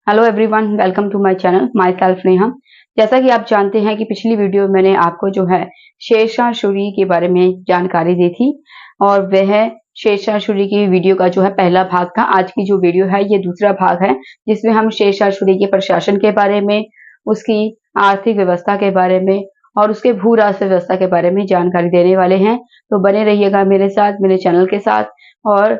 Hello everyone, welcome to my channel. Myself Neha. जैसा कि आप जानते हैं कि पिछली वीडियो में मैंने आपको जो है शेरशाह सूरी के बारे में जानकारी दी थी और वह शेरशाह सूरी की वीडियो का जो है पहला भाग था। आज की जो वीडियो है ये दूसरा भाग है, जिसमें हम शेरशाह सूरी के प्रशासन के बारे में, उसकी आर्थिक व्यवस्था के बारे में और उसके भू राष्ट्र व्यवस्था के बारे में जानकारी देने वाले हैं। तो बने रहिएगा मेरे साथ, मेरे चैनल के साथ, और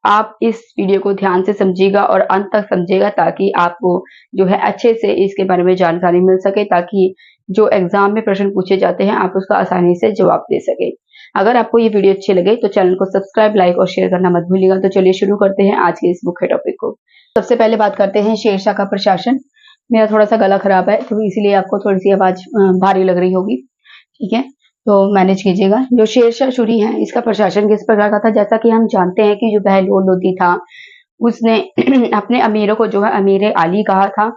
आप इस वीडियो को ध्यान से समझिएगा और अंत तक समझिएगा ताकि आपको जो है अच्छे से इसके बारे में जानकारी मिल सके, ताकि जो एग्जाम में प्रश्न पूछे जाते हैं आप उसका आसानी से जवाब दे सके। अगर आपको ये वीडियो अच्छी लगे तो चैनल को सब्सक्राइब, लाइक और शेयर करना मत भूलिएगा। तो चलिए शुरू करते हैं आज के इस मुख्य टॉपिक को। सबसे पहले बात करते हैं शेरशाह का प्रशासन। मेरा थोड़ा सा गला खराब है तो इसलिए आपको थोड़ी सी आवाज भारी लग रही होगी, ठीक है, तो मैनेज कीजिएगा। जो शेरशाह सूरी है इसका प्रशासन किस प्रकार का था, जैसा कि हम जानते हैं कि जो बहलोल लोदी था उसने अपने अमीरों को जो है अमीर आली कहा था,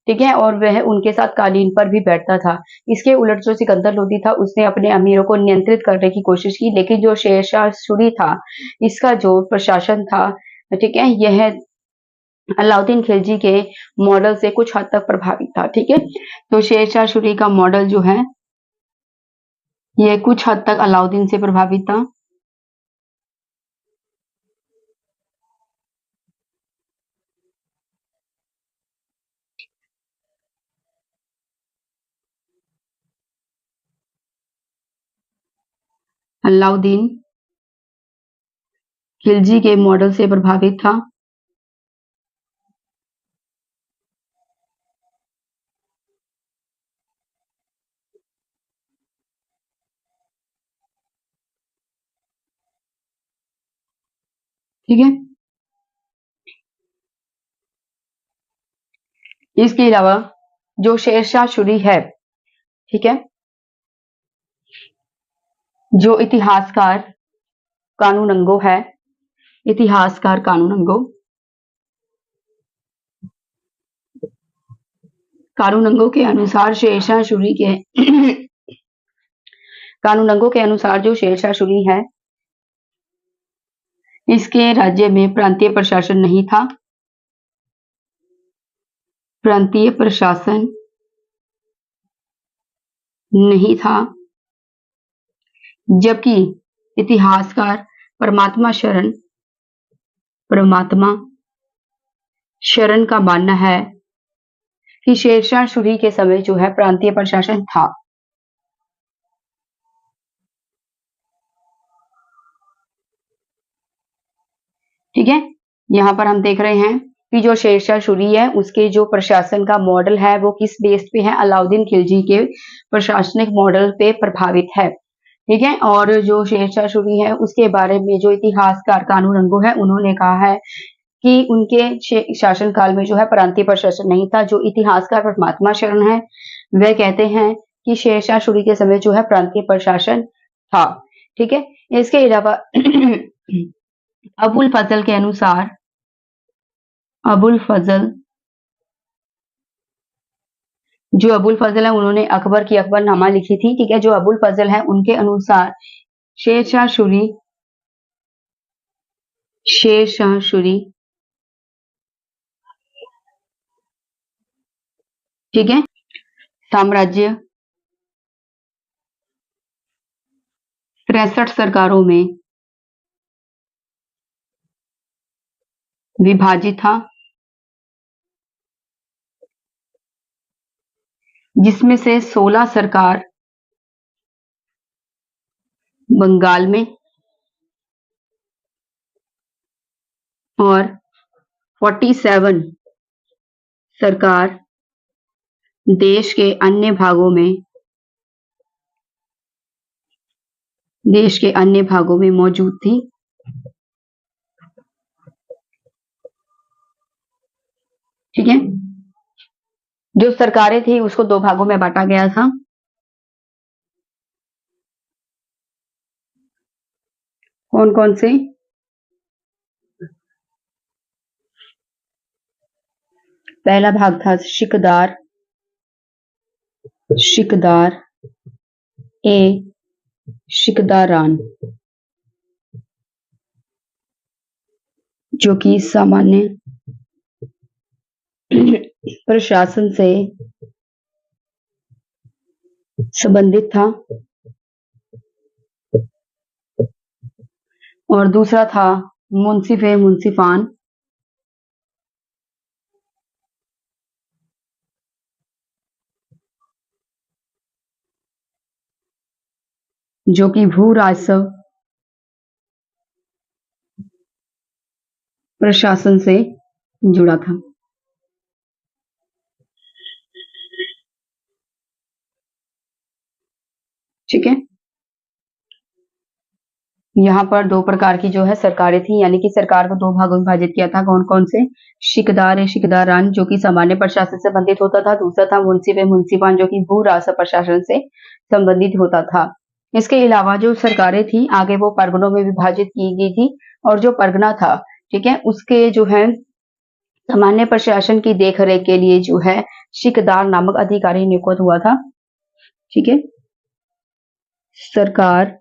ठीक है, और वह उनके साथ कालीन पर भी बैठता था। इसके उलट जो सिकंदर लोदी था उसने अपने अमीरों को नियंत्रित करने की कोशिश की, लेकिन जो शेरशाह सूरी था इसका जो प्रशासन था, ठीक है, यह अलाउद्दीन खिलजी के मॉडल से कुछ हद तक प्रभावित था। ठीक है, तो शेरशाह सूरी का मॉडल जो है ये कुछ हद तक अलाउद्दीन से प्रभावित था। अलाउद्दीन खिलजी के मॉडल से प्रभावित था। ठीक है, इसके अलावा जो शेरशाह सूरी है, ठीक है, जो इतिहासकार कानूनंगो है, इतिहासकार कानूनंगो के अनुसार शेरशाह सूरी के कानूनंगो के अनुसार जो शेरशाह सूरी है इसके राज्य में प्रांतीय प्रशासन नहीं था। प्रांतीय प्रशासन नहीं था, जबकि इतिहासकार परमात्मा शरण का मानना है कि शेरशाह सूरी के समय जो है प्रांतीय प्रशासन था। ठीक है, यहाँ पर हम देख रहे हैं कि जो शेरशाह सूरी है उसके जो प्रशासन का मॉडल है वो किस बेस पे है, अलाउद्दीन खिलजी के प्रशासनिक मॉडल पे प्रभावित है। ठीक है, और जो शेरशाह सूरी है उसके बारे में जो इतिहासकार कानूनंगो है उन्होंने कहा है कि उनके शासन काल में जो है प्रांतीय प्रशासन नहीं था। जो इतिहासकार परमात्मा शरण है वह कहते हैं कि शेरशाह सूरी के समय जो है प्रांतीय प्रशासन था। ठीक है, इसके अलावा अबुल फजल के अनुसार, अबुल फजल है उन्होंने अकबर की अकबरनामा लिखी थी। ठीक है, जो अबुल फजल है उनके अनुसार शेरशाह सूरी, ठीक है, साम्राज्य 63 सरकारों में विभाजित था, जिसमें से 16 सरकार बंगाल में और 47 सरकार देश के अन्य भागों में मौजूद थी। ठीक है, जो सरकारें थी उसको 2 भागों में बांटा गया था। कौन कौन से? पहला भाग था शिकदार ए शिकदारान, जो कि सामान्य प्रशासन से संबंधित था और दूसरा था मुंसिफ मुंसिफान, जो कि भू राजस्व प्रशासन से जुड़ा था। ठीक है, यहाँ पर दो प्रकार की जो है सरकारें थी, यानी कि सरकार को दो भागों में विभाजित किया था। कौन कौन से? शिकदार शिकदारान जो कि सामान्य प्रशासन से संबंधित होता था, दूसरा था मुंसिफ मुंसिफान जो कि भू राजस्व प्रशासन से संबंधित होता था। इसके अलावा जो सरकारें थी आगे वो परगनों में विभाजित की गई थी, और जो परगना था, ठीक है, उसके जो है सामान्य प्रशासन की देखरेख के लिए जो है शिकदार नामक अधिकारी नियुक्त हुआ था। ठीक है, सरकार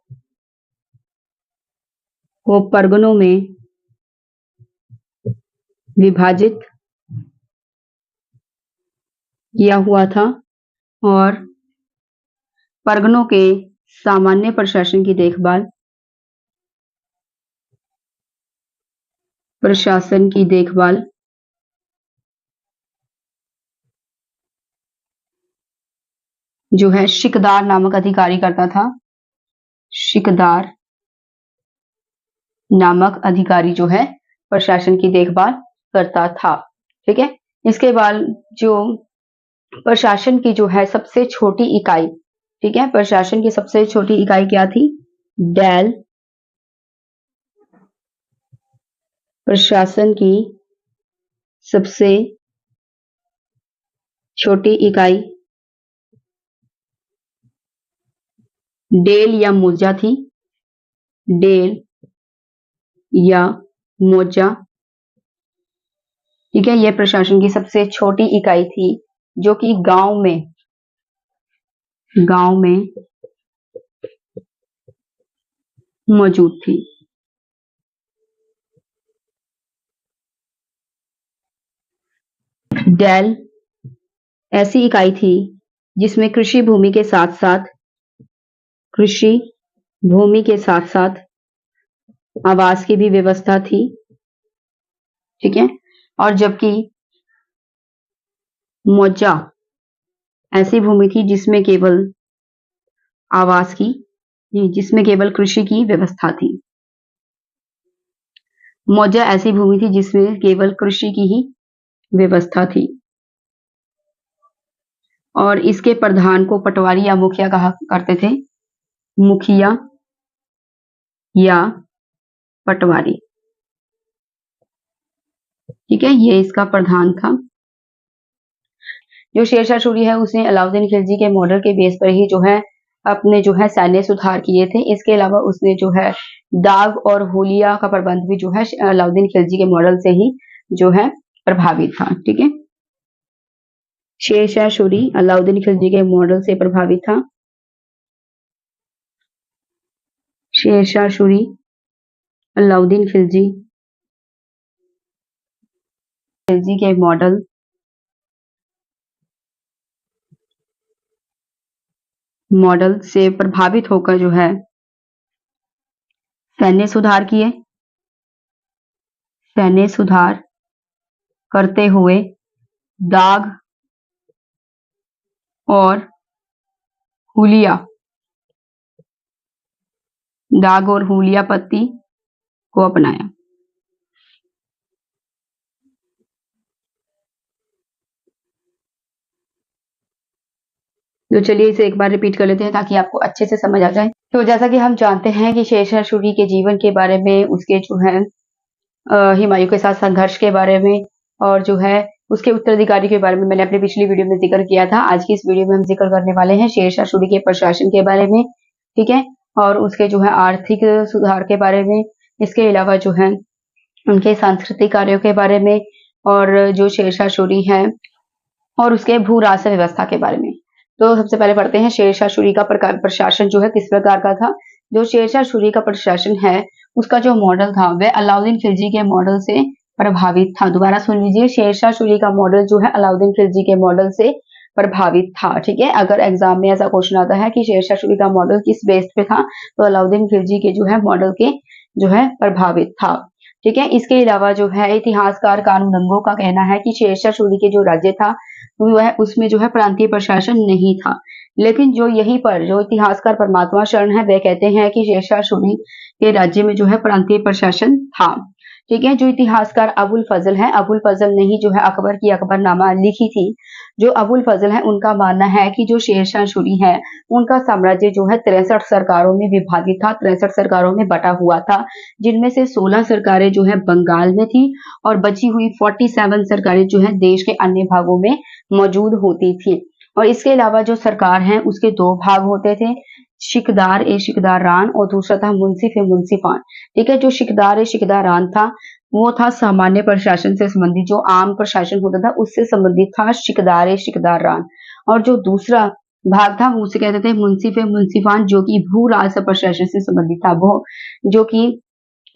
को परगनों में विभाजित किया हुआ था और परगनों के सामान्य प्रशासन की देखभाल जो है शिकदार नामक अधिकारी करता था। शिकदार नामक अधिकारी जो है प्रशासन की देखभाल करता था। ठीक है, इसके बाद जो प्रशासन की जो है सबसे छोटी इकाई, ठीक है, प्रशासन की सबसे छोटी इकाई क्या थी? डेल। प्रशासन की सबसे छोटी इकाई डेल या मोजा थी। डेल या मोजा, ठीक है, यह प्रशासन की सबसे छोटी इकाई थी जो कि गांव में मौजूद थी। डेल ऐसी इकाई थी जिसमें कृषि भूमि के साथ साथ आवास की भी व्यवस्था थी। ठीक है, और जबकि मौजा ऐसी भूमि थी जिसमें केवल कृषि की व्यवस्था थी। मौजा ऐसी भूमि थी जिसमें केवल कृषि की ही व्यवस्था थी, और इसके प्रधान को पटवारी या मुखिया कहा करते थे। मुखिया या पटवारी, ठीक है, ये इसका प्रधान था। जो शेरशाह सूरी है उसने अलाउद्दीन खिलजी के मॉडल के बेस पर ही जो है अपने जो है सैन्य सुधार किए थे। इसके अलावा उसने जो है दाग और हुलिया का प्रबंध भी जो है अलाउद्दीन खिलजी के मॉडल से ही जो है प्रभावित था। ठीक है, शेरशाह सूरी अलाउद्दीन खिलजी के मॉडल से प्रभावित था। शेरशाह सूरी अलाउद्दीन खिलजी के मॉडल से प्रभावित होकर जो है सैन्य सुधार करते हुए दाग और हुलिया पत्ती को अपनाया। तो चलिए इसे एक बार रिपीट कर लेते हैं ताकि आपको अच्छे से समझ आ जाए। तो जैसा कि हम जानते हैं कि शेरशाह सूरी के जीवन के बारे में, उसके जो है हुमायूं के साथ संघर्ष के बारे में, और जो है उसके उत्तराधिकारी के बारे में मैंने अपनी पिछली वीडियो में जिक्र किया था। आज की इस वीडियो में हम जिक्र करने वाले हैं शेरशाह सूरी के प्रशासन के बारे में। ठीक है, और उसके जो है आर्थिक सुधार के बारे में, इसके अलावा जो है उनके सांस्कृतिक कार्यों के बारे में, और जो शेरशाह सूरी है और उसके भू राजस्व व्यवस्था के बारे में। तो सबसे पहले पढ़ते हैं शेरशाह सूरी का प्रशासन जो है किस प्रकार का था। जो शेरशाह सूरी का प्रशासन है उसका जो मॉडल था वह अलाउद्दीन खिलजी के मॉडल से प्रभावित था। दोबारा सुन लीजिए, शेरशाह सूरी का मॉडल जो है अलाउद्दीन खिलजी के मॉडल से प्रभावित था। ठीक है, अगर एग्जाम में ऐसा क्वेश्चन आता है कि शेरशाह सूरी का मॉडल किस बेस पे था, तो अलाउद्दीन खिलजी के जो है मॉडल के जो है प्रभावित था। ठीक है, इसके अलावा जो है इतिहासकार कानू नंगो का कहना है कि शेरशाह सूरी के जो राज्य था वो है उसमें जो है प्रांतीय प्रशासन नहीं था। लेकिन जो यहीं पर जो इतिहासकार परमात्मा शरण है वे कहते हैं कि शेरशाह सूरी के राज्य में जो है प्रांतीय प्रशासन था। ठीक है, जो इतिहासकार अबुल फजल है, अबुल फजल ने ही जो है अकबर की अकबरनामा लिखी थी। जो अबुल फजल है उनका मानना है कि जो शेरशाह सूरी है उनका साम्राज्य जो है 63 सरकारों में विभाजित था, 63 सरकारों में बटा हुआ था, जिनमें से 16 सरकारें जो है बंगाल में थी और बची हुई 47 सरकारें जो है देश के अन्य भागों में मौजूद होती थी। और इसके अलावा जो सरकार है उसके दो भाग होते थे, शिकदार ए शिकदारान और दूसरा था मुंसिफ ए मुंसिफान। ठीक है, जो शिकदार ए शिकदारान था वो था सामान्य प्रशासन से संबंधित, जो आम प्रशासन होता था उससे संबंधित था शिकदार ए शिकदारान। और जो दूसरा भाग था वो उसे कहते थे मुंसिफ ए मुंसिफान, जो कि भू राजस्व प्रशासन से संबंधित था, वो जो कि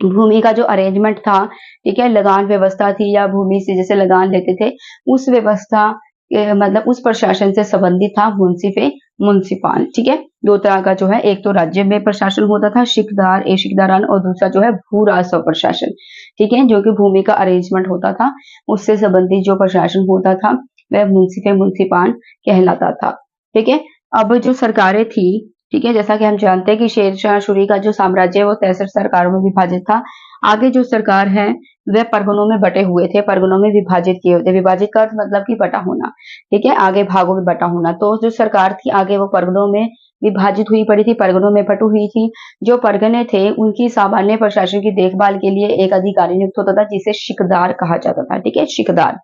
भूमि का जो अरेंजमेंट था, ठीक है, लगान व्यवस्था थी या भूमि से जैसे लगान लेते थे उस व्यवस्था मतलब उस प्रशासन से संबंधित था मुंसिफ ए मुंसिफान। ठीक है, दो तरह का जो है, एक तो राज्य में प्रशासन होता था शिकदार ए शिकदारान और दूसरा जो है भू राजस्व प्रशासन। ठीक है, जो कि भूमि का अरेंजमेंट होता था उससे संबंधित जो प्रशासन होता था वह मुंसिफ ए मुंसिफान कहलाता था। ठीक है, अब जो सरकारें थी, ठीक है, जैसा कि हम जानते हैं कि शेरशाह सूरी का जो साम्राज्य है वो 63 सरकारों में विभाजित था। आगे जो सरकार है वह परगनों में बटे हुए थे, परगनों में विभाजित किए हुए थे। विभाजित का अर्थ मतलब कि बटा होना। ठीक है, आगे भागों में बटा होना। तो जो सरकार थी आगे वो परगनों में विभाजित हुई पड़ी थी, परगनों में बटी हुई थी। जो परगने थे उनकी सामान्य प्रशासन की देखभाल के लिए एक अधिकारी नियुक्त होता था जिसे शिकदार कहा जाता था। ठीक है, शिकदार।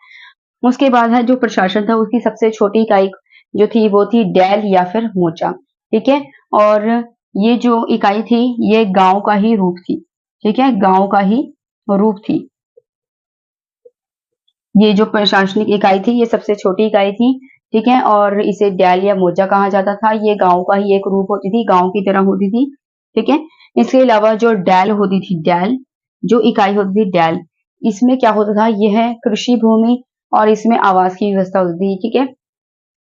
उसके बाद है जो प्रशासन था उसकी सबसे छोटी इकाई जो थी वो थी डेल या फिर मोचा। ठीक है, और ये जो इकाई थी ये गांव का ही रूप थी। ठीक है, गांव का ही रूप थी। ये जो प्रशासनिक इकाई थी ये सबसे छोटी इकाई थी। ठीक है, और इसे डेल या मोजा कहा जाता था। ये गांव का ही एक रूप होती थी, गांव की तरह होती थी। ठीक है, इसके अलावा जो डेल होती थी, डेल जो इकाई होती थी डेल, इसमें क्या होता था, यह कृषि भूमि और इसमें आवास की व्यवस्था होती थी। ठीक है,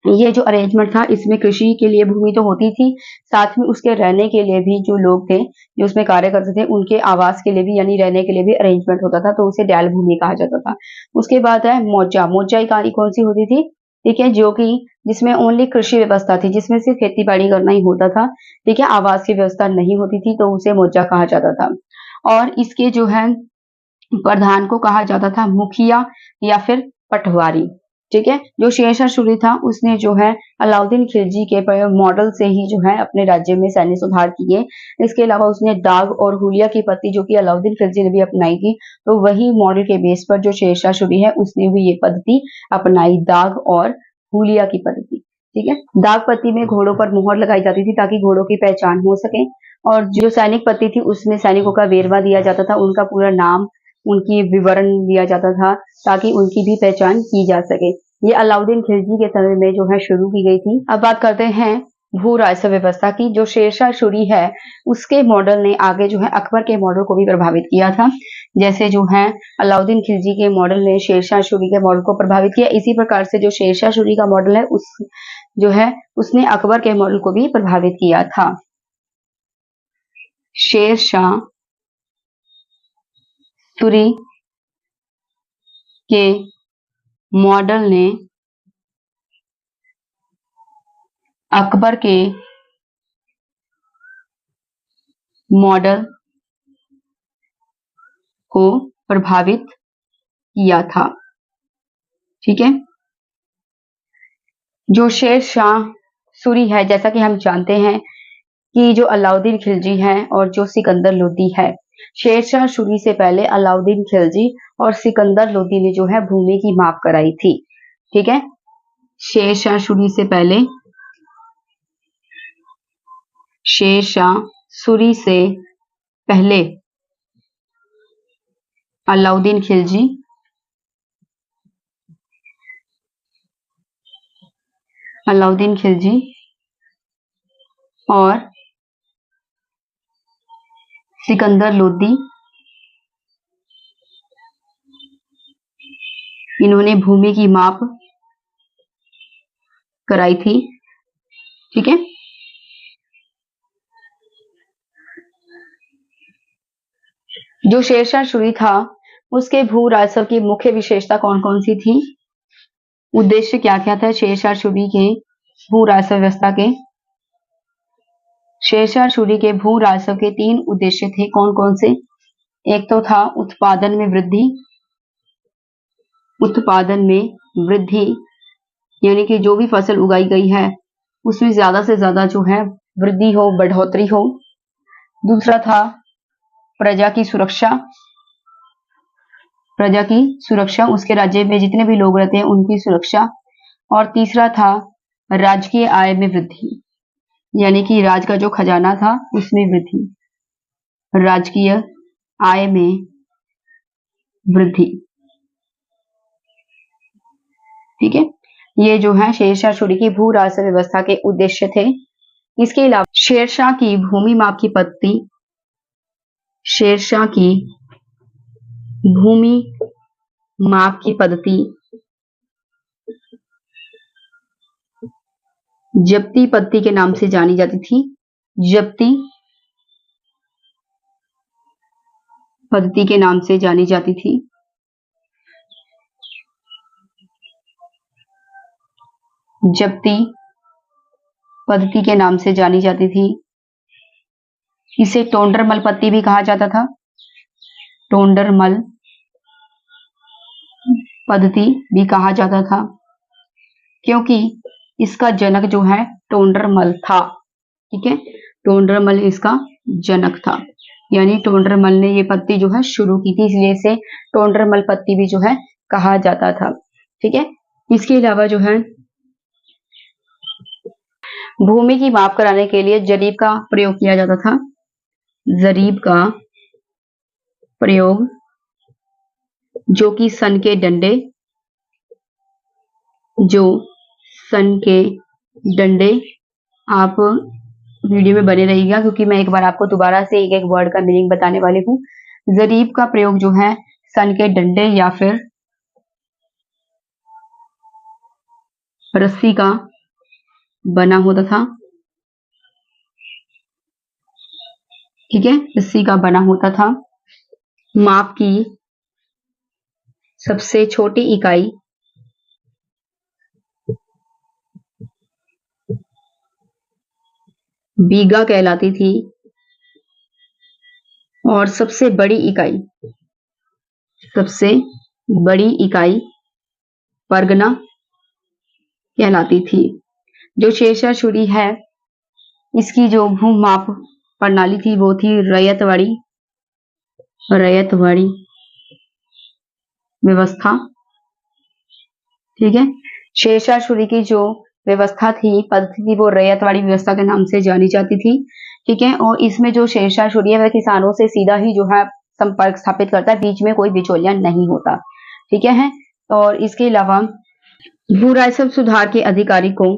ये जो अरेंजमेंट था इसमें कृषि के लिए भूमि तो होती थी, साथ में उसके रहने के लिए भी जो लोग थे जो उसमें कार्य करते थे उनके आवास के लिए भी यानी रहने के लिए भी अरेंजमेंट होता था, तो उसे डैल भूमि कहा जाता था। उसके बाद है मौजा। मौजा इकाई कौन सी होती थी, ठीक है, जो कि जिसमें ओनली कृषि व्यवस्था थी, जिसमें सिर्फ खेती बाड़ी करना ही होता था। ठीक है, आवास की व्यवस्था नहीं होती थी तो उसे मौजा कहा जाता था। और इसके जो है प्रधान को कहा जाता था मुखिया या फिर पटवारी। ठीक है, जो शेरशाह सूरी था उसने जो है अलाउद्दीन खिलजी के मॉडल से ही जो है अपने राज्य में सैन्य सुधार किए। इसके अलावा उसने दाग और हुलिया की पद्धति जो कि अलाउद्दीन खिलजी ने भी अपनाई थी, तो वही मॉडल के बेस पर जो शेरशाह सूरी है उसने भी ये पद्धति अपनाई, दाग और हुलिया की पद्धति। ठीक है, दाग पद्धति में घोड़ों पर मोहर लगाई जाती थी ताकि घोड़ों की पहचान हो सके, और जो सैनिक पद्धति थी उसमें सैनिकों का वेरवा दिया जाता था, उनका पूरा नाम, उनकी विवरण दिया जाता था ताकि उनकी भी पहचान की जा सके। ये अलाउद्दीन खिलजी के समय में जो है शुरू की गई थी। अब बात करते हैं भू राजस्व व्यवस्था की। जो शेरशाह सूरी है उसके मॉडल ने आगे जो है अकबर के मॉडल को भी प्रभावित किया था। जैसे जो है अलाउद्दीन खिलजी के मॉडल ने शेरशाह सूरी के मॉडल को प्रभावित किया, इसी प्रकार से जो शेरशाह सूरी का मॉडल है उस जो है उसने अकबर के मॉडल को भी प्रभावित किया था। शेरशाह सूरी के मॉडल ने अकबर के मॉडल को प्रभावित किया था। ठीक है, जो शेरशाह सूरी है, जैसा कि हम जानते हैं कि जो अलाउद्दीन खिलजी है और जो सिकंदर लोदी है, शेरशाह सूरी से पहले अलाउद्दीन खिलजी और सिकंदर लोदी ने जो है भूमि की माप कराई थी। ठीक है, शेरशाह सूरी से पहले, शेरशाह सूरी से पहले अलाउद्दीन खिलजी और सिकंदर लोदी इन्होंने भूमि की माप कराई थी। ठीक है, जो शेरशाह सूरी था उसके भू राजस्व की मुख्य विशेषता कौन कौन सी थी? उद्देश्य क्या क्या था शेरशाह सूरी के भू राजस्व व्यवस्था के? शेरशाह सूरी के भू राजस्व के 3 उद्देश्य थे, कौन कौन से? एक तो था उत्पादन में वृद्धि, उत्पादन में वृद्धि यानी कि जो भी फसल उगाई गई है उसमें ज्यादा से ज्यादा जो है वृद्धि हो, बढ़ोतरी हो। दूसरा था प्रजा की सुरक्षा, प्रजा की सुरक्षा, उसके राज्य में जितने भी लोग रहते हैं उनकी सुरक्षा। और तीसरा था राजकीय आय में वृद्धि, यानी कि राज का जो खजाना था उसमें वृद्धि, राजकीय आय में वृद्धि। ठीक है, ये जो है शेरशाह सूरी की भू राजस्व व्यवस्था के उद्देश्य थे। इसके अलावा शेरशाह की भूमि माप की पद्धति, शेरशाह की भूमि माप की पद्धति जब्ती पद्धति के नाम से जानी जाती थी। जब्ती पद्धति के नाम से जानी जाती थी। जब्ती पद्धति के नाम से जानी जाती थी। इसे टोंडरमल पद्धति भी कहा जाता था। टोंडरमल पद्धति भी कहा जाता था क्योंकि इसका जनक जो है टोंडरमल था। ठीक है, टोंडरमल इसका जनक था, यानी टोंडरमल ने ये पद्धति जो है शुरू की थी, इसलिए इसे टोंडरमल पद्धति भी जो है कहा जाता था। ठीक है, इसके अलावा जो है भूमि की माप कराने के लिए जरीब का प्रयोग किया जाता था। जरीब का प्रयोग, जो कि सन के डंडे, जो सन के डंडे, आप वीडियो में बने रहिएगा क्योंकि मैं एक बार आपको दोबारा से एक एक वर्ड का मीनिंग बताने वाली हूँ। जरीब का प्रयोग जो है सन के डंडे या फिर रस्सी का बना होता था। ठीक है, रस्सी का बना होता था। माप की सबसे छोटी इकाई बीघा कहलाती थी और सबसे बड़ी इकाई परगना कहलाती थी। जो शेरशाह सूरी है इसकी जो भू माप प्रणाली थी वो थी रैयतवाड़ी व्यवस्था। ठीक है, शेरशाह सूरी की जो व्यवस्था थी, पद्धति थी, वो रैयतवाड़ी व्यवस्था के नाम से जानी जाती थी। ठीक है, और इसमें जो शेरशाह सूरी है वह किसानों से सीधा ही जो है संपर्क स्थापित करता है, बीच में कोई बिचौलिया नहीं होता। ठीक है, और इसके अलावा भू राजस्व सुधार के अधिकारी को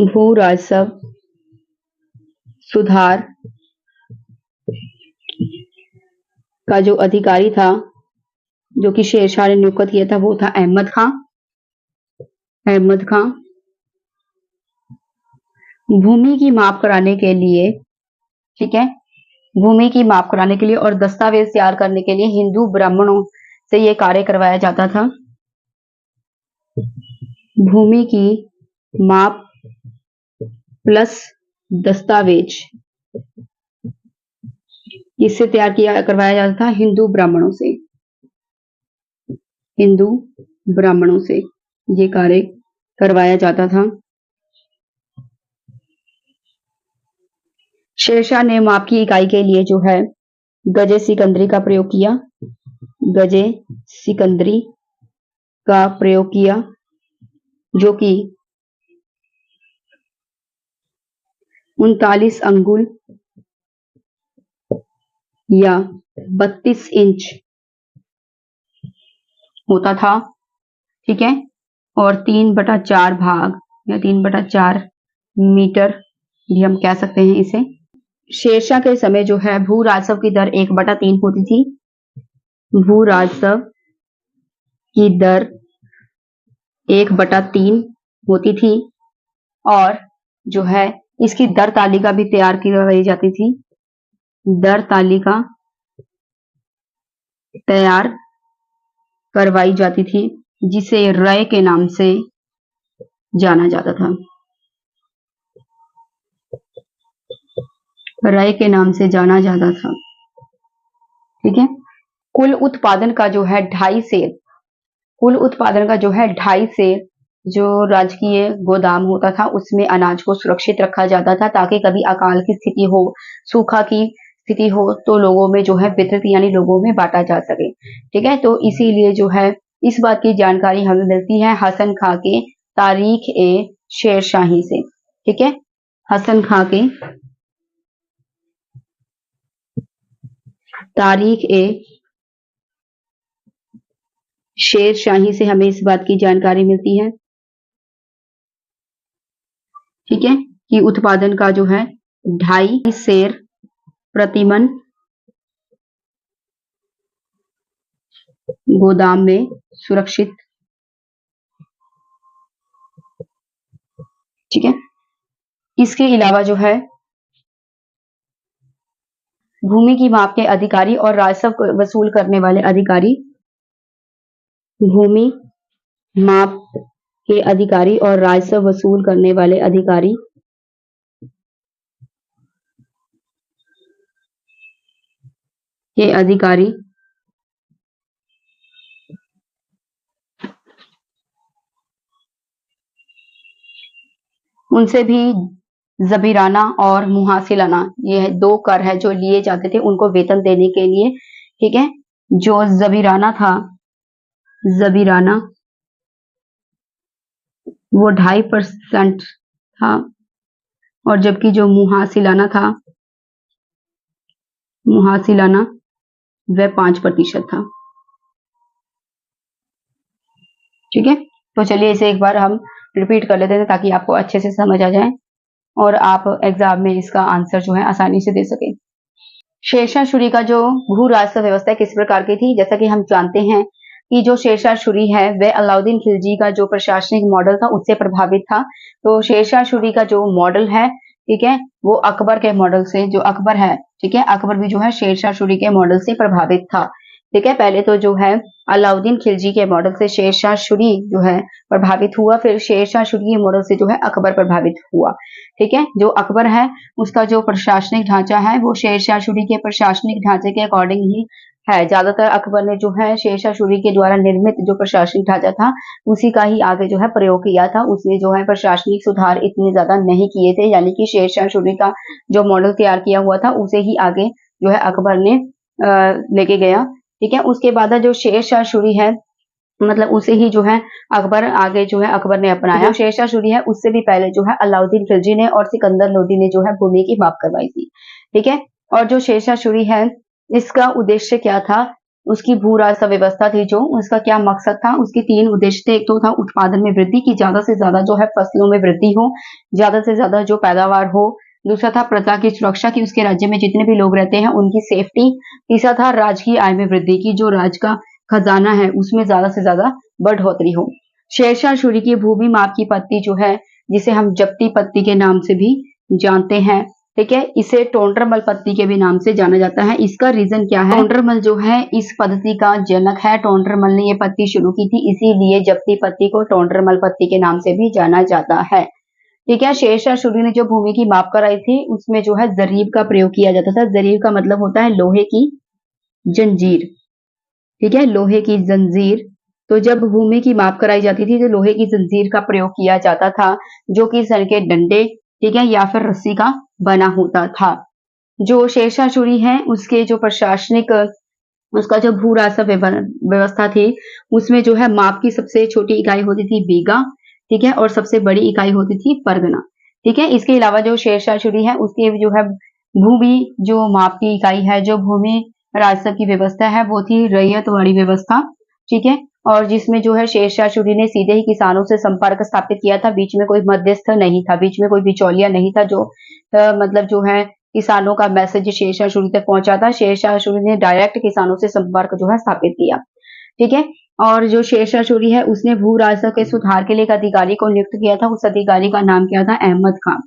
भू राजस्व सुधार का जो अधिकारी था, जो कि शेरशाह ने नियुक्त किया था, वो था अहमद खां। भूमि की माप कराने के लिए, ठीक है, भूमि की माप कराने के लिए और दस्तावेज तैयार करने के लिए हिंदू ब्राह्मणों से यह कार्य करवाया जाता था। भूमि की माप प्लस दस्तावेज इससे करवाया जाता था हिंदू ब्राह्मणों से ये कार्य करवाया जाता था। शेरशाह ने माप की इकाई के लिए जो है गजे सिकंदरी का प्रयोग किया। गजे सिकंदरी का प्रयोग किया जो कि 39 अंगुल या 32 इंच होता था। ठीक है, और 3/4 भाग या 3/4 मीटर भी हम कह सकते हैं इसे। शेरशाह के समय जो है भू राजस्व की दर 1/3 होती थी। भू राजस्व की दर 1/3 होती थी और जो है इसकी दर तालिका भी तैयार करवाई जाती थी। दर तालिका तैयार करवाई जाती थी जिसे रय के नाम से जाना जाता था। रय के नाम से जाना जाता था। ठीक है। कुल उत्पादन का जो है 2.5 सेर, कुल उत्पादन का जो है 2.5 सेर जो राजकीय गोदाम होता था उसमें अनाज को सुरक्षित रखा जाता था ताकि कभी अकाल की स्थिति हो, सूखा की स्थिति हो तो लोगों में जो है वितरित यानी लोगों में बांटा जा सके। ठीक है। तो इसीलिए जो है इस बात की जानकारी हमें मिलती है हसन खां के तारीख ए शेरशाही से। ठीक है। हसन खां के तारीख ए शेरशाही से हमें इस बात की जानकारी मिलती है। ठीक है। कि उत्पादन का जो है 2.5 सेर प्रतिमन गोदाम में सुरक्षित। ठीक है। इसके अलावा जो है भूमि की माप के अधिकारी और राजस्व वसूल करने वाले अधिकारी, भूमि माप के अधिकारी और राजस्व वसूल करने वाले अधिकारी के अधिकारी उनसे भी जबीराना और मुहासिलाना ये 2 कर है जो लिए जाते थे उनको वेतन देने के लिए। ठीक है। जो जबीराना था, जबीराना वो 2.5% था और जबकि जो मुहासिलाना था, मुहासिलाना वह 5% था। ठीक है। तो चलिए इसे एक बार हम रिपीट कर लेते हैं ताकि आपको अच्छे से समझ आ जाए और आप एग्जाम में इसका आंसर जो है आसानी से दे सके। शेरशाह सूरी का जो भू राजस्व व्यवस्था किस प्रकार की थी, जैसा कि हम जानते हैं कि जो शेरशाह सूरी है वह अलाउद्दीन खिलजी का जो प्रशासनिक मॉडल था उससे प्रभावित था। तो शेरशाह सूरी का जो मॉडल है, ठीक है, वो अकबर के मॉडल से, जो अकबर है, ठीक है, अकबर भी जो है शेरशाह सूरी के मॉडल से प्रभावित था। ठीक है। पहले तो जो है अलाउद्दीन खिलजी के मॉडल से शेरशाह सूरी जो है प्रभावित हुआ, फिर शेरशाह सूरी के मॉडल से जो है अकबर प्रभावित हुआ। ठीक है। जो अकबर है उसका जो प्रशासनिक ढांचा है वो शेरशाह सूरी के प्रशासनिक ढांचे के अकॉर्डिंग ही है। ज्यादातर अकबर ने जो है शेरशाह सूरी के द्वारा निर्मित जो प्रशासनिक ढांचा था उसी का ही आगे जो है प्रयोग किया था। उसने जो है प्रशासनिक सुधार इतने ज्यादा नहीं किए थे, यानी कि शेरशाह सूरी का जो मॉडल तैयार किया हुआ था उसे ही आगे जो है अकबर ने लेके गया। ठीक है। उसके बाद जो शेरशाह सूरी है मतलब उसे ही जो है अकबर आगे जो है अकबर ने अपनाया। जो शेरशाह सूरी है उससे भी पहले जो है अलाउद्दीन खिलजी ने और सिकंदर लोदी ने जो है भूमि की माप करवाई थी। ठीक है। और जो शेरशाह सूरी है इसका उद्देश्य क्या था, उसकी भू राजस्व व्यवस्था थी जो, उसका क्या मकसद था, उसके 3 उद्देश्य थे। एक तो था उत्पादन में वृद्धि की, ज्यादा से ज्यादा जो है फसलों में वृद्धि हो, ज्यादा से ज्यादा जो पैदावार हो। दूसरा था प्रजा की सुरक्षा की, उसके राज्य में जितने भी लोग रहते हैं उनकी सेफ्टी। तीसरा था राजकीय आय में वृद्धि की, जो राज्य का खजाना है उसमें ज्यादा से ज्यादा बढ़ोतरी हो। शेरशाह सूरी की भूमि माप की पत्ती जो है जिसे हम जप्ती पत्ती के नाम से भी जानते हैं, ठीक है, इसे टोंडरमल पत्ती के भी नाम से जाना जाता है। इसका रीजन क्या है, टोंडरमल जो है इस पद्धति का जनक है। टोंडरमल ने ये पत्ती शुरू की थी, इसीलिए जप्ती पत्ती को टोंडरमल पत्ती के नाम से भी जाना जाता है। ठीक है। शेरशाह सूरी ने जो भूमि की माप कराई थी उसमें जो है जरीब का प्रयोग किया जाता था। जरीब का मतलब होता है लोहे की जंजीर। ठीक है। लोहे की जंजीर। तो जब भूमि की माप कराई जाती थी तो लोहे की जंजीर का प्रयोग किया जाता था जो कि सन के डंडे, ठीक है, या फिर रस्सी का बना होता था। जो शेरशाह सूरी है उसके जो प्रशासनिक, उसका जो भू राजस्व व्यवस्था थी उसमें जो है माप की सबसे छोटी इकाई होती थी बीघा, ठीक है, और सबसे बड़ी इकाई होती थी परगना। ठीक है। इसके अलावा जो शेरशाह सूरी है उसके जो है भूमि जो माप की इकाई है, जो भूमि राजस्व की व्यवस्था है वो थी रैयतवाड़ी व्यवस्था। ठीक है। और जिसमें जो है शेरशाह सूरी ने सीधे ही किसानों से संपर्क स्थापित किया था, बीच में कोई मध्यस्थ नहीं था, बीच में कोई बिचौलिया नहीं था जो मतलब जो है किसानों का मैसेज शेरशाह सूरी तक पहुंचा था। शेरशाह सूरी ने डायरेक्ट किसानों से संपर्क जो है स्थापित किया। ठीक है। और जो शेरशाह सूरी है उसने भू राजस्व के सुधार के लिए एक अधिकारी को नियुक्त किया था। उस अधिकारी का नाम क्या था? अहमद खान।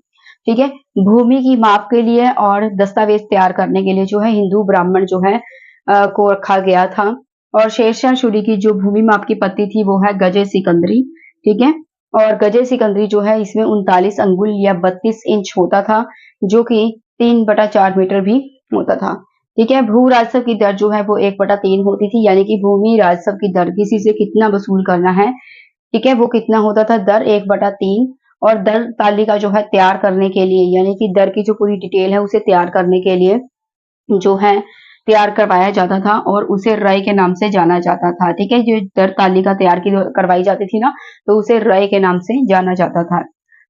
ठीक है, भूमि की माप के लिए और दस्तावेज तैयार करने के लिए जो है हिंदू ब्राह्मण जो है को रखा गया था। और शेरशाह सूरी की जो भूमि माप की पत्ती थी वो है गजे सिकंदरी। ठीक है, और गजे सिकंदरी जो है इसमें 39 अंगुल या 32 इंच होता था, जो कि 3/4 मीटर भी होता था। ठीक है, भू राजस्व की दर जो है वो 1/3 होती थी, यानी कि भूमि राजस्व की दर किसी से कितना वसूल करना है, ठीक है, वो कितना होता था? दर 1/3। और दर तालिका जो है तैयार करने के लिए, यानी कि दर की जो पूरी डिटेल है उसे तैयार करने के लिए जो है तैयार करवाया जाता था और उसे रय के नाम से जाना जाता था। ठीक है, जो दर तालिका तैयार की करवाई जाती थी ना, तो उसे रय के नाम से जाना जाता था।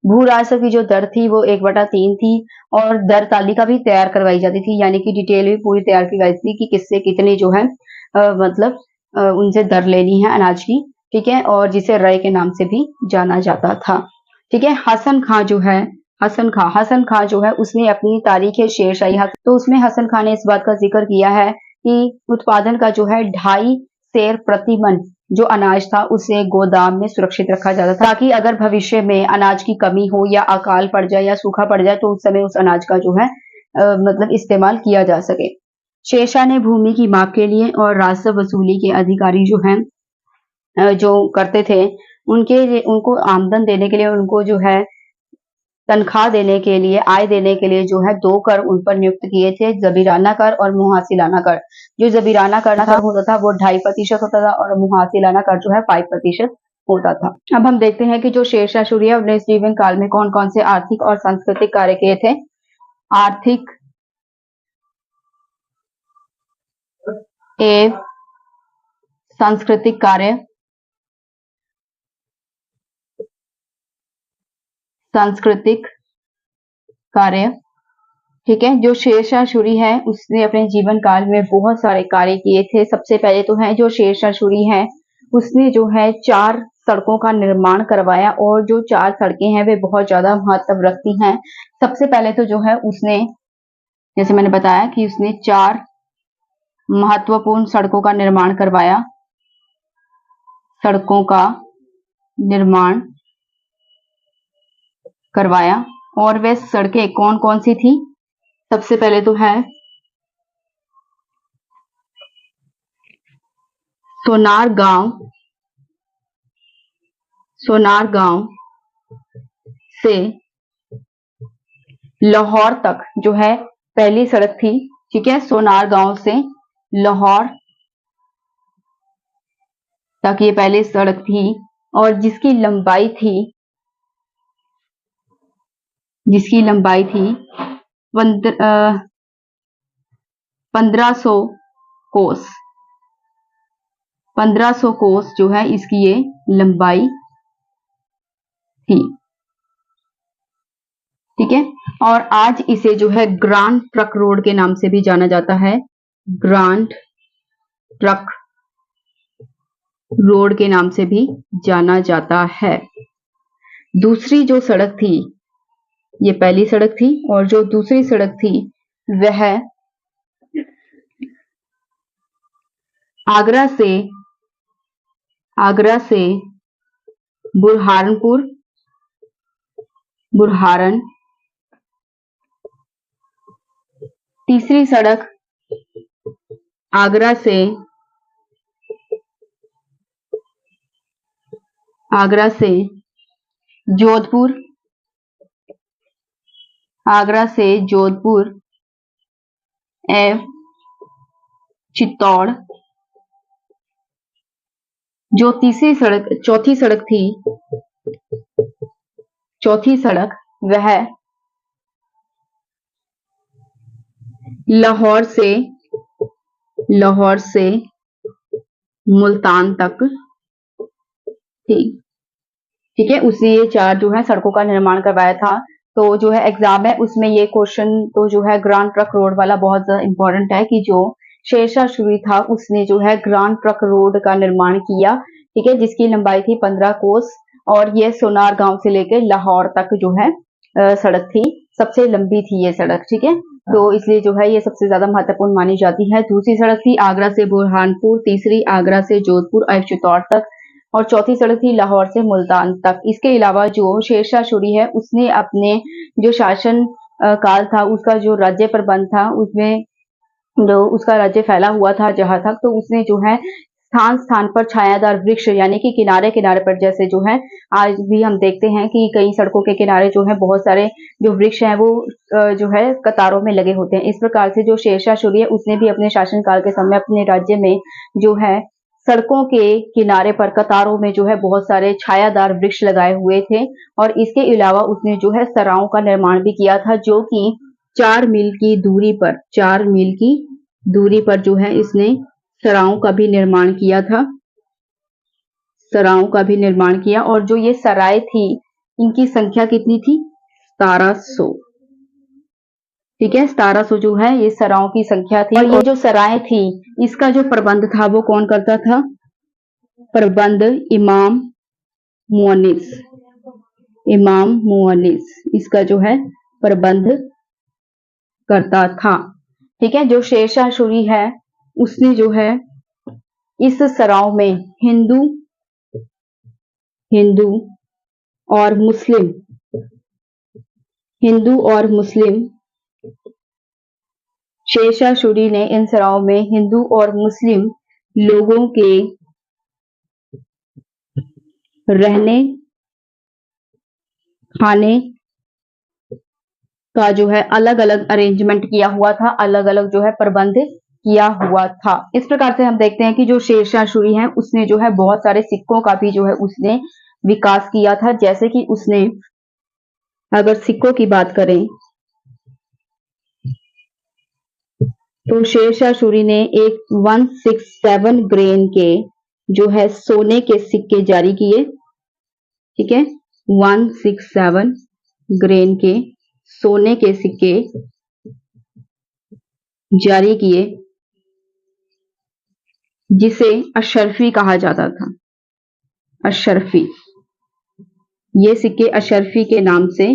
भू राजस्व की जो दर थी वो 1/3 थी और दर तालिका भी तैयार करवाई जाती थी, यानी कि डिटेल भी पूरी तैयार की जाती थी कि किससे कितनी जो है मतलब उनसे दर लेनी है अनाज की। ठीक है, और जिसे रय के नाम से भी जाना जाता था। ठीक है, हसन खां जो है उसने अपनी तारीख है शेरशाही हक, तो उसमें हसन खां ने इस बात का जिक्र किया है कि उत्पादन का जो है 2.5 सेर प्रति मन जो अनाज था उसे गोदाम में सुरक्षित रखा जाता था, ताकि अगर भविष्य में अनाज की कमी हो या अकाल पड़ जाए या सूखा पड़ जाए तो उस समय उस अनाज का जो है मतलब इस्तेमाल किया जा सके। शेरशाह ने भूमि की माप के लिए और राजस्व वसूली के अधिकारी जो हैं जो करते थे उनको आमदन देने के लिए, उनको जो है तनख्वाह देने के लिए, आय देने के लिए जो है 2 कर उन पर नियुक्त किए थे, जबीराना कर और मुहासिलाना कर। जो जबीराना कर होता था वो 2.5% होता था और मुहासिलाना कर जो है 5% होता था। अब हम देखते हैं कि जो शेरशाह सूरी है अपने इस जीवन काल में कौन कौन से आर्थिक और सांस्कृतिक कार्य किए थे। आर्थिक एवं सांस्कृतिक कार्य, ठीक है, जो शेरशाह सूरी है उसने अपने जीवन काल में बहुत सारे कार्य किए थे। सबसे पहले तो है जो शेरशाह सूरी है उसने जो है 4 सड़कों का निर्माण करवाया और जो 4 सड़कें हैं वे बहुत ज्यादा महत्व रखती हैं। सबसे पहले तो जो है उसने, जैसे मैंने बताया कि उसने 4 महत्वपूर्ण सड़कों का निर्माण करवाया, सड़कों का निर्माण करवाया। और वे सड़कें कौन कौन सी थी? सबसे पहले तो है सोनार गांव से लाहौर तक जो है पहली सड़क थी। ठीक है, सोनार गांव से लाहौर तक ये पहली सड़क थी और जिसकी लंबाई थी 1500 कोस। 1500 कोस जो है इसकी ये लंबाई थी। ठीक है, और आज इसे जो है ग्रांड ट्रक रोड के नाम से भी जाना जाता है। ग्रांड ट्रक रोड के नाम से भी जाना जाता है। दूसरी जो सड़क थी, ये पहली सड़क थी और जो दूसरी सड़क थी वह आगरा से बुरहान। तीसरी सड़क आगरा से जोधपुर एवं चित्तौड़। जो चौथी सड़क वह लाहौर से मुल्तान तक थी। ठीक है, उसने ये 4 जो है सड़कों का निर्माण करवाया था। तो जो है एग्जाम है उसमें ये क्वेश्चन तो जो है ग्रांड ट्रक रोड वाला बहुत ज्यादा इंपॉर्टेंट है कि जो शेरशाह सूरी था उसने जो है ग्रांड ट्रक रोड का निर्माण किया। ठीक है, जिसकी लंबाई थी 15 कोस और ये सोनार गांव से लेकर लाहौर तक जो है सड़क थी। सबसे लंबी थी ये सड़क, ठीक है। तो इसलिए जो है ये सबसे ज्यादा महत्वपूर्ण मानी जाती है। दूसरी सड़क थी आगरा से बुरहानपुर, तीसरी आगरा से जोधपुर और चित्तौड़ तक, और चौथी सड़क थी लाहौर से मुल्तान तक। इसके अलावा जो शेरशाह सूरी है उसने अपने जो शासन काल था, उसका जो राज्य प्रबंध था, उसमें जो उसका राज्य फैला हुआ था जहां तक, तो उसने जो है स्थान स्थान पर छायादार वृक्ष यानी कि किनारे किनारे पर, जैसे जो है आज भी हम देखते हैं कि कई सड़कों के किनारे जो है बहुत सारे जो वृक्ष हैं वो जो है कतारों में लगे होते हैं। इस प्रकार से जो शेरशाह सूरी है उसने भी अपने शासनकाल के समय अपने राज्य में जो है सड़कों के किनारे पर कतारों में जो है बहुत सारे छायादार वृक्ष लगाए हुए थे। और इसके अलावा उसने जो है सराओं का निर्माण भी किया था, जो कि 4 मील की दूरी पर, 4 मील की दूरी पर जो है इसने सराओं का भी निर्माण किया था, सराओं का भी निर्माण किया। और जो ये सराय थी इनकी संख्या कितनी थी? 1700, ठीक है। 1700 जो है ये सराओं की संख्या थी। और ये जो सराय थी इसका जो प्रबंध था वो कौन करता था? प्रबंध इमाम मुअन्निस, इमाम मुअन्निस इसका जो है प्रबंध करता था, ठीक है। जो शेरशाह सूरी है उसने जो है इस सराव में हिंदू और मुस्लिम, हिंदू और मुस्लिम, शेरशाह सूरी ने इन सराव में हिंदू और मुस्लिम लोगों के रहने खाने का जो है अलग अलग अरेंजमेंट किया हुआ था, अलग अलग जो है प्रबंध किया हुआ था। इस प्रकार से हम देखते हैं कि जो शेरशाह सूरी है उसने जो है बहुत सारे सिक्कों का भी जो है उसने विकास किया था। जैसे कि उसने, अगर सिक्कों की बात करें तो शेरशाह सूरी ने एक 167 ग्रेन के जो है सोने के सिक्के जारी किए, ठीक है। 167 ग्रेन के सोने के सिक्के जारी किए, जिसे अशरफी कहा जाता था, अशरफी। ये सिक्के अशरफी के नाम से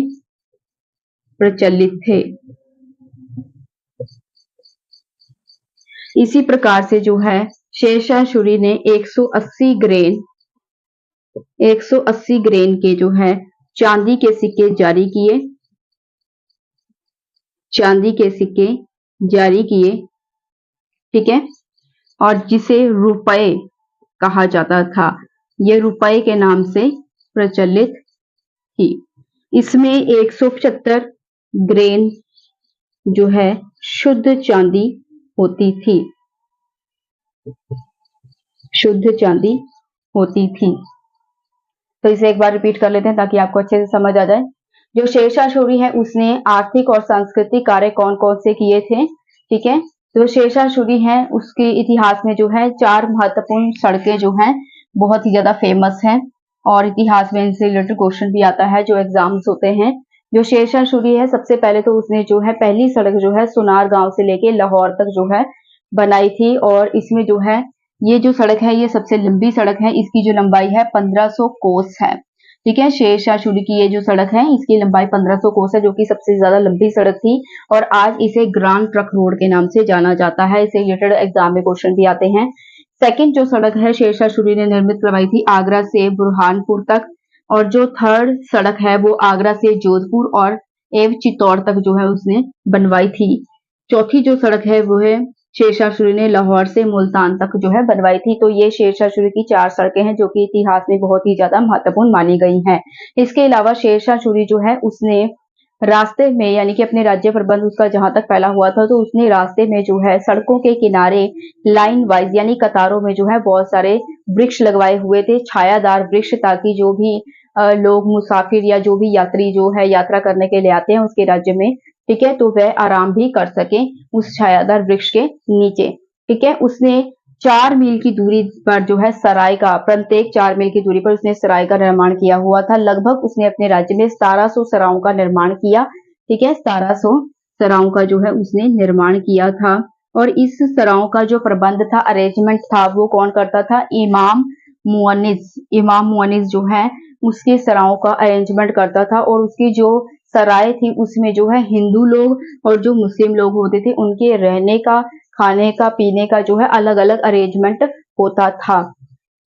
प्रचलित थे। इसी प्रकार से जो है शेरशाह सूरी ने 180 ग्रेन के जो है चांदी के सिक्के जारी किए, चांदी के सिक्के जारी किए, ठीक है। और जिसे रुपए कहा जाता था, ये रुपए के नाम से प्रचलित थी। इसमें 175 ग्रेन जो है शुद्ध चांदी होती थी, शुद्ध चांदी होती थी। तो इसे एक बार रिपीट कर लेते हैं ताकि आपको अच्छे से समझ आ जाए। जो शेरशाह सूरी है उसने आर्थिक और सांस्कृतिक कार्य कौन कौन से किए थे, ठीक है। तो शेरशाह सूरी है उसके इतिहास में जो है 4 महत्वपूर्ण सड़कें जो हैं बहुत ही ज्यादा फेमस हैं, और इतिहास में इनसे रिलेटेड क्वेश्चन भी आता है जो एग्जाम्स होते हैं। जो शेरशाह सूरी है सबसे पहले तो उसने जो है पहली सड़क जो है सुनार गांव से लेके लाहौर तक जो है बनाई थी। और इसमें जो है ये जो सड़क है ये सबसे लंबी सड़क है, इसकी जो लंबाई है 1500 कोस है, ठीक है। शेरशाह सूरी की ये जो सड़क है इसकी लंबाई 1500 कोस है, जो कि सबसे ज्यादा लंबी सड़क थी। और आज इसे ग्रांड ट्रक रोड के नाम से जाना जाता है। इससे रिलेटेड एग्जाम में क्वेश्चन भी आते हैं। सेकंड जो सड़क है शेरशाह सूरी ने निर्मित करवाई थी आगरा से बुरहानपुर तक। और जो थर्ड सड़क है वो आगरा से जोधपुर और एवं चित्तौड़ तक जो है उसने बनवाई थी। चौथी जो सड़क है वो है शेरशाह सूरी ने लाहौर से मुल्तान तक जो है बनवाई थी। तो ये शेरशाह सूरी की 4 सड़कें हैं जो कि इतिहास में बहुत ही ज्यादा महत्वपूर्ण मानी गई हैं। इसके अलावा शेरशाह सूरी जो है उसने रास्ते में, यानी कि अपने राज्य प्रबंध उसका जहां तक फैला हुआ था, तो उसने रास्ते में जो है सड़कों के किनारे लाइन वाइज यानी कतारों में जो है बहुत सारे वृक्ष लगवाए हुए थे, छायादार वृक्ष, ताकि जो भी लोग मुसाफिर या जो भी यात्री जो है यात्रा करने के लिए आते हैं उसके राज्य में, ठीक है, तो वह आराम भी कर सके उस छायादार वृक्ष के नीचे, ठीक है। उसने 4 मील की दूरी पर जो है सराय का, प्रत्येक 4 मील की दूरी पर उसने सराय का निर्माण किया हुआ था। लगभग उसने अपने राज्य में 1700 सरायों का निर्माण किया, ठीक है। 1700 सरायों का जो है उसने निर्माण किया था। और इस सरायों का जो प्रबंध था, अरेंजमेंट था, वो कौन करता था? इमाम मुअन्निस। इमाम मुअन्निस जो है उसके सरायों का अरेंजमेंट करता था। और उसकी जो सराय थी उसमें जो है हिंदू लोग और जो मुस्लिम लोग होते थे उनके रहने का, खाने का, पीने का जो है अलग अलग अरेंजमेंट होता था।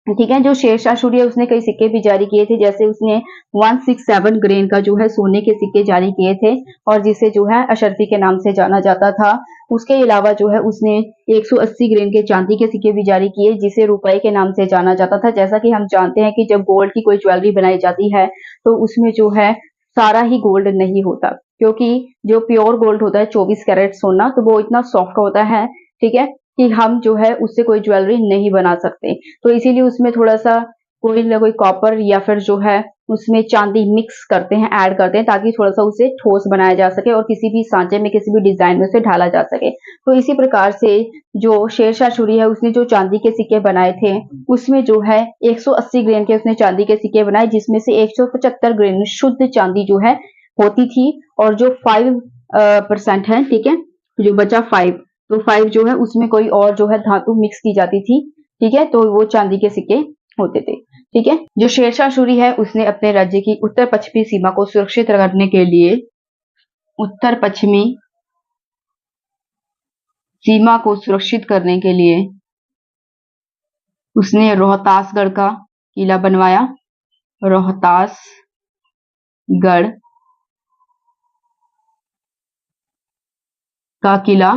ठीक है, जो शेरशाह सूरी है उसने कई सिक्के भी जारी किए थे, जैसे उसने 167 ग्रेन का जो है सोने के सिक्के जारी किए थे और जिसे जो है अशरफी के नाम से जाना जाता था। उसके अलावा जो है उसने 180 ग्रेन के चांदी के सिक्के भी जारी किए जिसे रुपए के नाम से जाना जाता था। जैसा कि हम जानते हैं कि जब गोल्ड की कोई ज्वेलरी बनाई जाती है तो उसमें जो है सारा ही गोल्ड नहीं होता, क्योंकि जो प्योर गोल्ड होता है 24 कैरेट सोना, तो वो इतना सॉफ्ट होता है, ठीक है, कि हम जो है उससे कोई ज्वेलरी नहीं बना सकते। तो इसीलिए उसमें थोड़ा सा कोई ना कोई कॉपर या फिर जो है उसमें चांदी मिक्स करते हैं, ऐड करते हैं, ताकि थोड़ा सा उसे ठोस बनाया जा सके और किसी भी सांचे में, किसी भी डिजाइन में उसे ढाला जा सके। तो इसी प्रकार से जो शेरशाह सूरी है उसने जो चांदी के सिक्के बनाए थे उसमें जो है 180 ग्रेन के उसने चांदी के सिक्के बनाए, जिसमें से 175 ग्रेन शुद्ध चांदी जो है होती थी और जो 5% है, ठीक है, जो बचा 5, तो 5 जो है उसमें कोई और जो है धातु मिक्स की जाती थी, ठीक है, तो वो चांदी के सिक्के होते थे। ठीक है, जो शेरशाह सूरी है उसने अपने राज्य की उत्तर पश्चिमी सीमा को सुरक्षित करने के लिए, उत्तर पश्चिमी सीमा को सुरक्षित करने के लिए उसने रोहतासगढ़ का किला बनवाया। रोहतासगढ़ का किला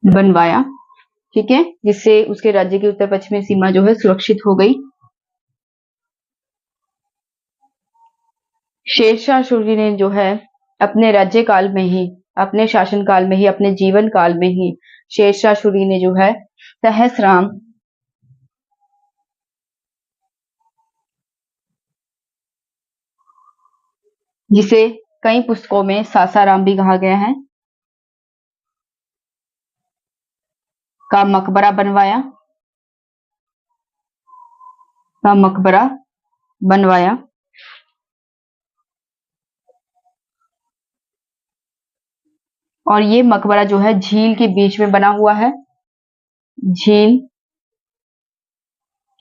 बनवाया, ठीक है, जिससे उसके राज्य की उत्तर पश्चिमी सीमा जो है सुरक्षित हो गई। शेरशाह सूरी ने जो है अपने राज्य काल में ही, अपने शासन काल में ही, अपने जीवन काल में ही शेरशाह सूरी ने जो है सहस्राम, जिसे कई पुस्तकों में सासाराम भी कहा गया है, का मकबरा बनवाया, का मकबरा बनवाया। और ये मकबरा जो है झील के बीच में बना हुआ है, झील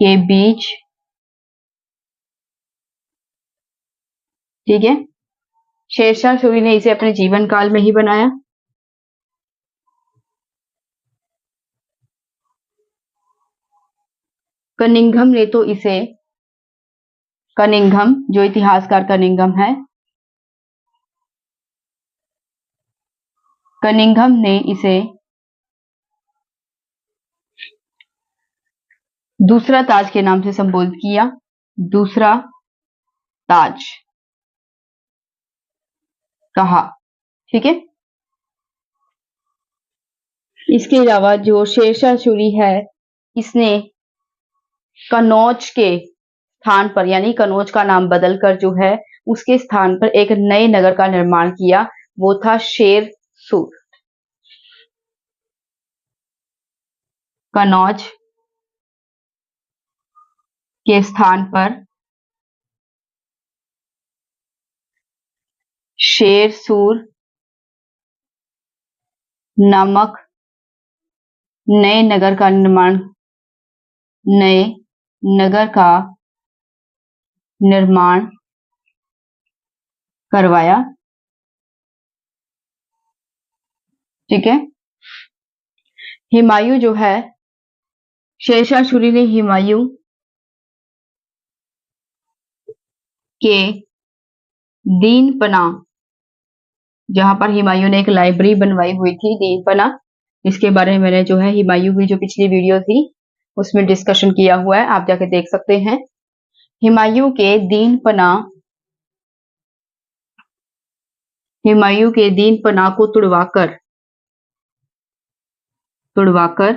के बीच, ठीक है। शेरशाह सूरी ने इसे अपने जीवन काल में ही बनाया। कनिंघम ने तो इसे, कनिंघम जो इतिहासकार कनिंघम है, कनिंघम ने इसे दूसरा ताज के नाम से संबोधित किया, दूसरा ताज कहा, ठीक है। इसके अलावा जो शेरशाह सूरी है इसने कनौज के स्थान पर, यानी कनौज का नाम बदलकर जो है उसके स्थान पर एक नए नगर का निर्माण किया, वो था शेरसूर। कनौज के स्थान पर शेरसूर नामक नए नगर का निर्माण, नए नगर का निर्माण करवाया, ठीक है। हुमायूं जो है, शेरशाह सूरी ने हुमायूं के दीनपना, जहां पर हुमायूं ने एक लाइब्रेरी बनवाई हुई थी दीनपना, इसके बारे में मैंने जो है हुमायूं की जो पिछली वीडियो थी उसमें डिस्कशन किया हुआ है, आप जाके देख सकते हैं। हुमायूं के दीनपना, हुमायूं के दीनपना को तुड़वाकर, तुड़वाकर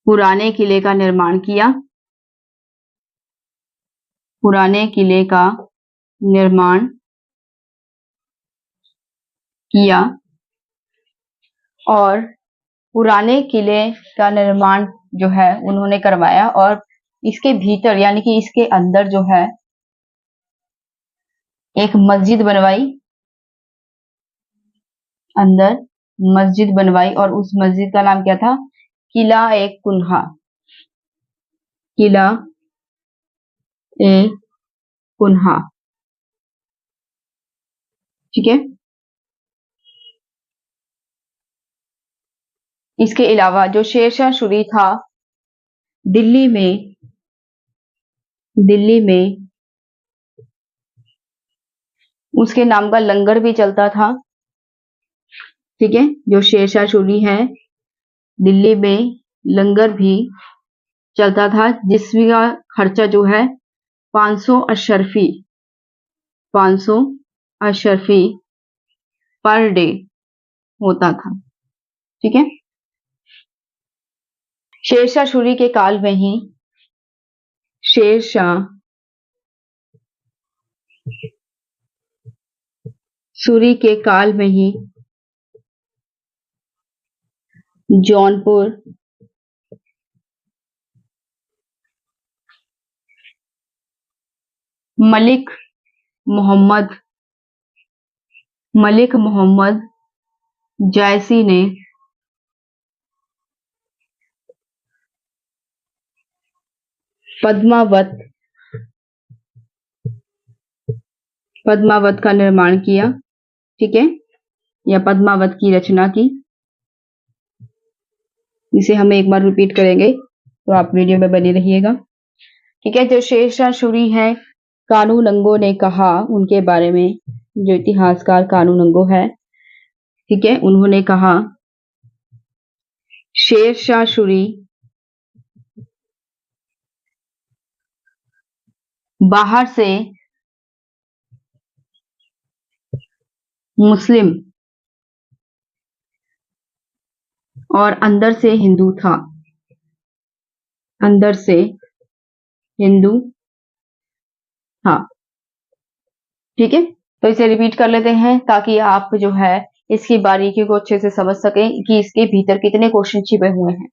पुराने किले का निर्माण किया, पुराने किले का निर्माण किया और पुराने किले का निर्माण जो है उन्होंने करवाया और इसके भीतर यानी कि इसके अंदर जो है एक मस्जिद बनवाई, अंदर मस्जिद बनवाई और उस मस्जिद का नाम क्या था, किला एक कुन्हा, किला ए कुन्हा। ठीक है, इसके अलावा जो शेरशाह सूरी था, दिल्ली में उसके नाम का लंगर भी चलता था। ठीक है, जो शेरशाह सूरी है, दिल्ली में लंगर भी चलता था, जिसका खर्चा जो है 500 अशरफी पर डे होता था। ठीक है, शेरशाह सूरी के काल में ही शेरशाह सूरी के काल में ही जौनपुर मलिक मोहम्मद जायसी ने पद्मावत का निर्माण किया। ठीक है, या पद्मावत की रचना की। इसे हम एक बार रिपीट करेंगे, तो आप वीडियो में बने रहिएगा। ठीक है, जो शेरशाह सूरी है, कानू लंगो ने कहा उनके बारे में, जो इतिहासकार कानू लंगो है, ठीक है, उन्होंने कहा शेरशाह सूरी बाहर से मुस्लिम और अंदर से हिंदू था। अंदर से हिंदू था। ठीक है, तो इसे रिपीट कर लेते हैं ताकि आप जो है इसकी बारीकी को अच्छे से समझ सकें कि इसके भीतर कितने क्वेश्चन छिपे हुए हैं।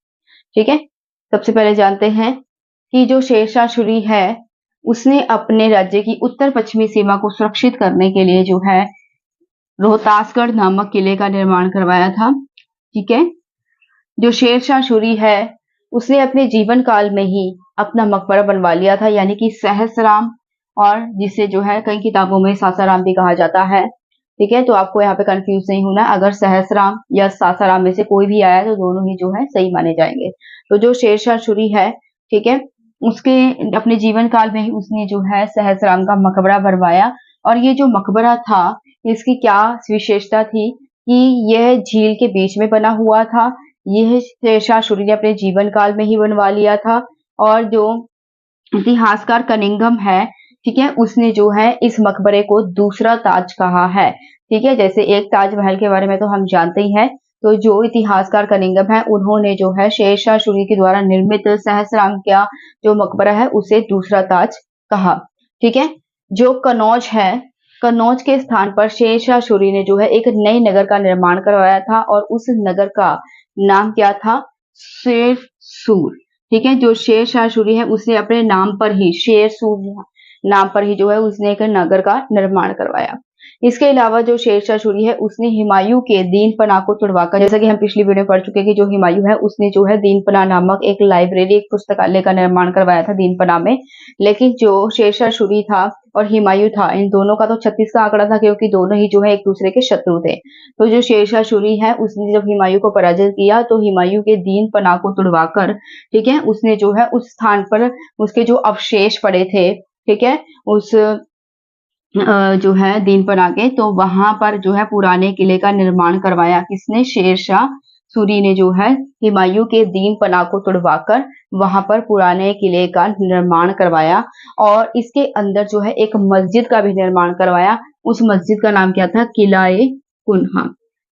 ठीक है, सबसे पहले जानते हैं कि जो शेरशाह सूरी है, उसने अपने राज्य की उत्तर पश्चिमी सीमा को सुरक्षित करने के लिए जो है रोहतासगढ़ नामक किले का निर्माण करवाया था। ठीक है, जो शेरशाह सूरी है, उसने अपने जीवन काल में ही अपना मकबरा बनवा लिया था, यानी कि सहस्राम, और जिसे जो है कई किताबों में सासाराम भी कहा जाता है। ठीक है, तो आपको यहाँ पे कंफ्यूज नहीं होना, अगर सहस्राम या सासाराम में से कोई भी आया तो दोनों ही जो है सही माने जाएंगे। तो जो शेरशाह सूरी है, ठीक है, उसके अपने जीवन काल में ही उसने जो है सहस्राम का मकबरा बनवाया। और ये जो मकबरा था, इसकी क्या विशेषता थी कि यह झील के बीच में बना हुआ था। यह शेरशाह सूरी ने अपने जीवन काल में ही बनवा लिया था। और जो इतिहासकार कनिंघम है, ठीक है, उसने जो है इस मकबरे को दूसरा ताज कहा है। ठीक है, जैसे एक ताजमहल के बारे में तो हम जानते ही हैं, तो जो इतिहासकार कनिंघम है, उन्होंने जो है शेरशाह सूरी के द्वारा निर्मित सहस्राम का जो मकबरा है उसे दूसरा ताज कहा। ठीक है, जो कनौज है, कनौज के स्थान पर शेरशाह सूरी ने जो है एक नए नगर का निर्माण करवाया था, और उस नगर का नाम क्या था? शेरसूर। ठीक है, जो शेरशाह सूरी है उसने अपने नाम पर ही, शेरसूर नाम पर ही जो है उसने एक नगर का निर्माण करवाया। इसके अलावा जो शेरशाह सूरी है, उसने हुमायूं के दीन पनाह को तुड़वाकर, जैसा कि हम पिछली वीडियो में पढ़ चुके हैं कि जो हुमायूं है उसने जो है दीन पनाह नामक एक लाइब्रेरी, एक पुस्तकालय का निर्माण करवाया था दीन पनाह में। लेकिन जो शेरशाह सूरी था और हुमायूं था, इन दोनों का तो 36 का आंकड़ा था, क्योंकि दोनों ही जो है एक दूसरे के शत्रु थे। तो जो शेरशाह सूरी है उसने जब हुमायूं को पराजित किया, तो हुमायूं के दीन पनाह को तुड़वाकर, ठीक है, उसने जो है उस स्थान पर उसके जो अवशेष पड़े थे, ठीक है, उस जो है दीन पनाह के, तो वहां पर जो है पुराने किले का निर्माण करवाया। किसने? शेरशाह सूरी ने जो है हुमायूं के दीन पनाह को तुड़वाकर वहां पर पुराने किले का निर्माण करवाया। और इसके अंदर जो है एक मस्जिद का भी निर्माण करवाया। उस मस्जिद का नाम क्या था? किला-ए कुन्हा।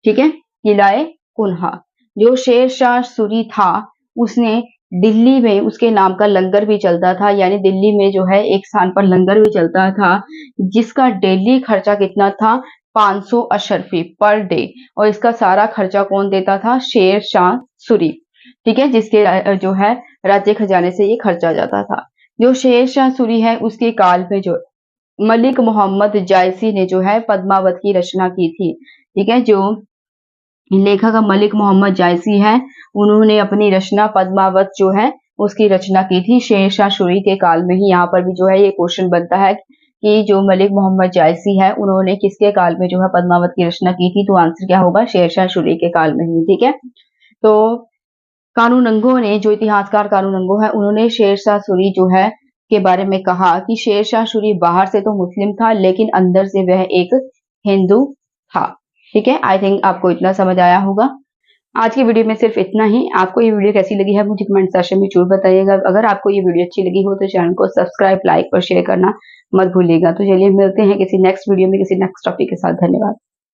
ठीक है, किला-ए कुन्हा। जो शेरशाह सूरी था उसने दिल्ली में उसके नाम का लंगर भी चलता था, यानी दिल्ली में जो है एक स्थान पर लंगर भी चलता था, जिसका डेली खर्चा कितना था? 500 अशरफी पर डे। और इसका सारा खर्चा कौन देता था? शेरशाह सूरी। ठीक है, जिसके जो है राज्य खजाने से ये खर्चा जाता था। जो शेरशाह सूरी है उसके काल में जो मलिक मोहम्मद जायसी ने जो है पद्मावत की रचना की थी। ठीक है, जो लेखक मलिक मोहम्मद जायसी है, उन्होंने अपनी रचना पद्मावत जो है उसकी रचना की थी शेरशाह सूरी के काल में ही। यहाँ पर भी जो है ये क्वेश्चन बनता है कि जो मलिक मोहम्मद जायसी है उन्होंने किसके काल में जो है पद्मावत की रचना की थी, तो आंसर क्या होगा, शेरशाह सूरी के काल में ही। ठीक है, तो कानूनगो ने, जो इतिहासकार कानूनगो है, उन्होंने शेरशाह सूरी जो है के बारे में कहा कि शेरशाह सूरी बाहर से तो मुस्लिम था लेकिन अंदर से वह एक हिंदू था। ठीक है, आई थिंक आपको इतना समझ आया होगा। आज की वीडियो में सिर्फ इतना ही। आपको ये वीडियो कैसी लगी है मुझे कमेंट सेक्शन में जरूर बताइएगा। अगर आपको ये वीडियो अच्छी लगी हो तो चैनल को सब्सक्राइब, लाइक और शेयर करना मत भूलिएगा। तो चलिए मिलते हैं किसी नेक्स्ट वीडियो में किसी नेक्स्ट टॉपिक के साथ। धन्यवाद।